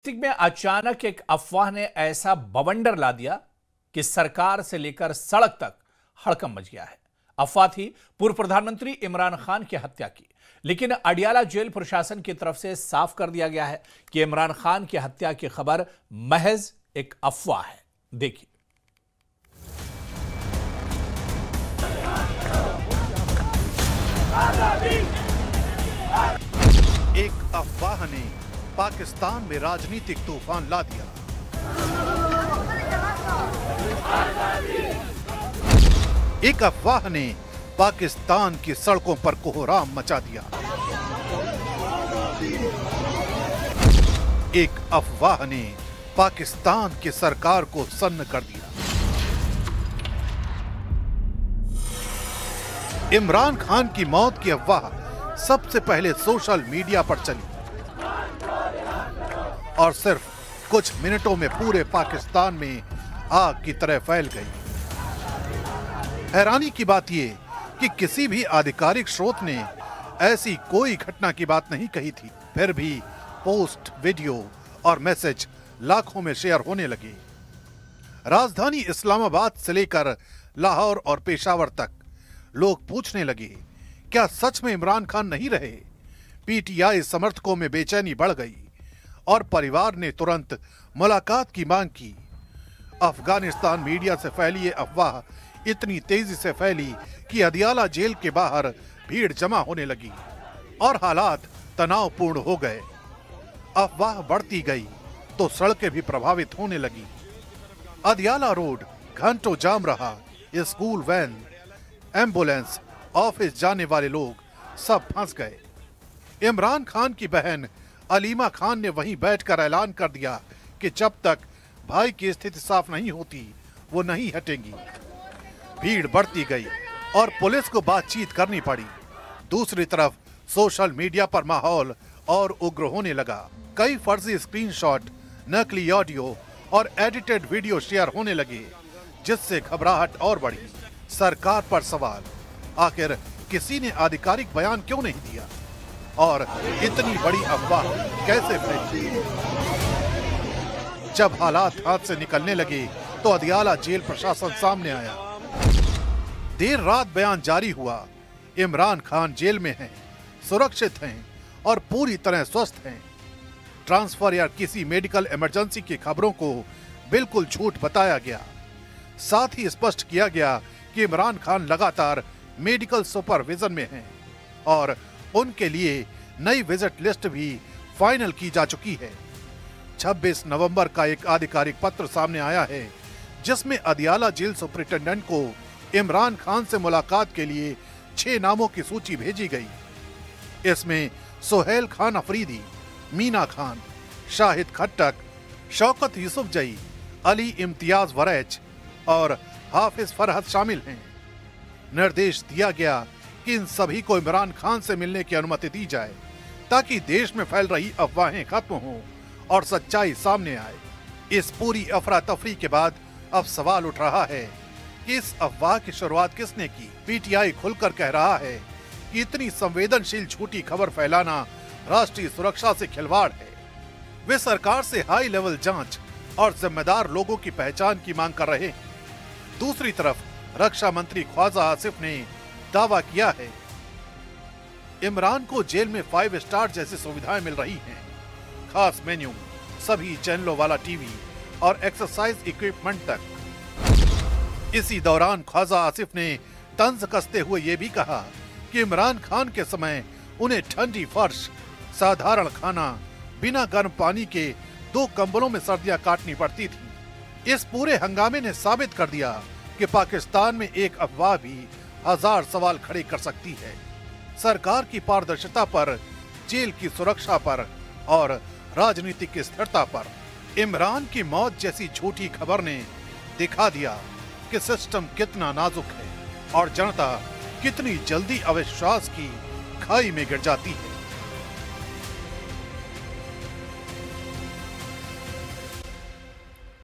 में अचानक एक अफवाह ने ऐसा बवंडर ला दिया कि सरकार से लेकर सड़क तक हड़कंप मच गया है। अफवाह थी पूर्व प्रधानमंत्री इमरान खान की हत्या की, लेकिन अडियाला जेल प्रशासन की तरफ से साफ कर दिया गया है कि इमरान खान की हत्या की खबर महज एक अफवाह है। देखिए। एक अफवाह ने पाकिस्तान में राजनीतिक तूफान ला दिया। एक अफवाह ने पाकिस्तान की सड़कों पर कोहराम मचा दिया। एक अफवाह ने पाकिस्तान की सरकार को सन्न कर दिया। इमरान खान की मौत की अफवाह सबसे पहले सोशल मीडिया पर चली और सिर्फ कुछ मिनटों में पूरे पाकिस्तान में आग की तरह फैल गई। हैरानी की बात यह कि किसी भी आधिकारिक स्रोत ने ऐसी कोई घटना की बात नहीं कही थी, फिर भी पोस्ट, वीडियो और मैसेज लाखों में शेयर होने लगे। राजधानी इस्लामाबाद से लेकर लाहौर और पेशावर तक लोग पूछने लगे, क्या सच में इमरान खान नहीं रहे? पीटीआई समर्थकों में बेचैनी बढ़ गई और परिवार ने तुरंत मुलाकात की मांग की। अफगानिस्तान मीडिया से फैली ये अफवाह इतनी तेजी से फैली कि अदियाला जेल के बाहर भीड़ जमा होने लगी और हालात तनावपूर्ण हो गए। अफवाह बढ़ती गई तो सड़कें भी प्रभावित होने लगी। अदियाला रोड घंटों जाम रहा। स्कूल वैन, एम्बुलेंस, ऑफिस जाने वाले लोग सब फंस गए। इमरान खान की बहन अलीमा खान ने वहीं बैठकर ऐलान कर दिया कि जब तक भाई की स्थिति साफ नहीं होती वो नहीं हटेंगी। भीड़ बढ़ती गई और पुलिस को बातचीत करनी पड़ी। दूसरी तरफ सोशल मीडिया पर माहौल और उग्र होने लगा। कई फर्जी स्क्रीनशॉट, नकली ऑडियो और एडिटेड वीडियो शेयर होने लगे, जिससे घबराहट और बढ़ी। सरकार पर सवाल, आखिर किसी ने आधिकारिक बयान क्यों नहीं दिया और इतनी बड़ी अफवाह कैसे फैली? जब हालात हाथ से निकलने लगे तो अदियाला जेल प्रशासन सामने आया। देर रात बयान जारी हुआ, इमरान खान जेल में हैं, सुरक्षित हैं और पूरी तरह स्वस्थ हैं। ट्रांसफर या किसी मेडिकल इमरजेंसी की खबरों को बिल्कुल झूठ बताया गया। साथ ही स्पष्ट किया गया कि इमरान खान लगातार मेडिकल सुपरविजन में हैं और उनके लिए नई विजिट लिस्ट भी फाइनल की जा चुकी है। 26 नवंबर का एक आधिकारिक पत्र सामने आया है, जिसमें अदियाला जेल सुपरिटेंडेंट को इमरान खान से मुलाकात के लिए 6 नामों की सूची भेजी गई। इसमें सोहेल खान अफरीदी, मीना खान, शाहिद खट्टक, शौकत यूसुफजई, अली इम्तियाज वरैच और हाफिज फरहत शामिल हैं। निर्देश दिया गया कि इन सभी को इमरान खान से मिलने की अनुमति दी जाए ताकि देश में फैल रही अफवाहें खत्म हों और सच्चाई सामने आए। इस पूरी अफरा तफरी के बाद अब सवाल उठ रहा है कि इस अफवाह की शुरुआत किसने की? पीटीआई खुलकर कह रहा है कि इतनी संवेदनशील झूठी खबर फैलाना राष्ट्रीय सुरक्षा से खिलवाड़ है। वे सरकार से हाई लेवल जांच और जिम्मेदार लोगों की पहचान की मांग कर रहे हैं। दूसरी तरफ रक्षा मंत्री ख्वाजा आसिफ ने दावा किया है इमरान को जेल में 5 स्टार जैसी सुविधाएं मिल रही हैं, खास मेन्यू, सभी चैनलों वाला टीवी और एक्सरसाइज इक्विपमेंट तक। इसी दौरान ख्वाजा आसिफ ने तंज कसते हुए ये भी कहा कि इमरान खान के समय उन्हें ठंडी फर्श, साधारण खाना, बिना गर्म पानी के 2 कंबलों में सर्दियां काटनी पड़ती थी। इस पूरे हंगामे ने साबित कर दिया कि पाकिस्तान में एक अफवाह भी 1000 सवाल खड़े कर सकती है। सरकार की पारदर्शिता पर, जेल की सुरक्षा पर और राजनीतिक स्थिरता पर। इमरान की मौत जैसी झूठी खबर ने दिखा दिया कि सिस्टम कितना नाजुक है और जनता कितनी जल्दी अविश्वास की खाई में गिर जाती है।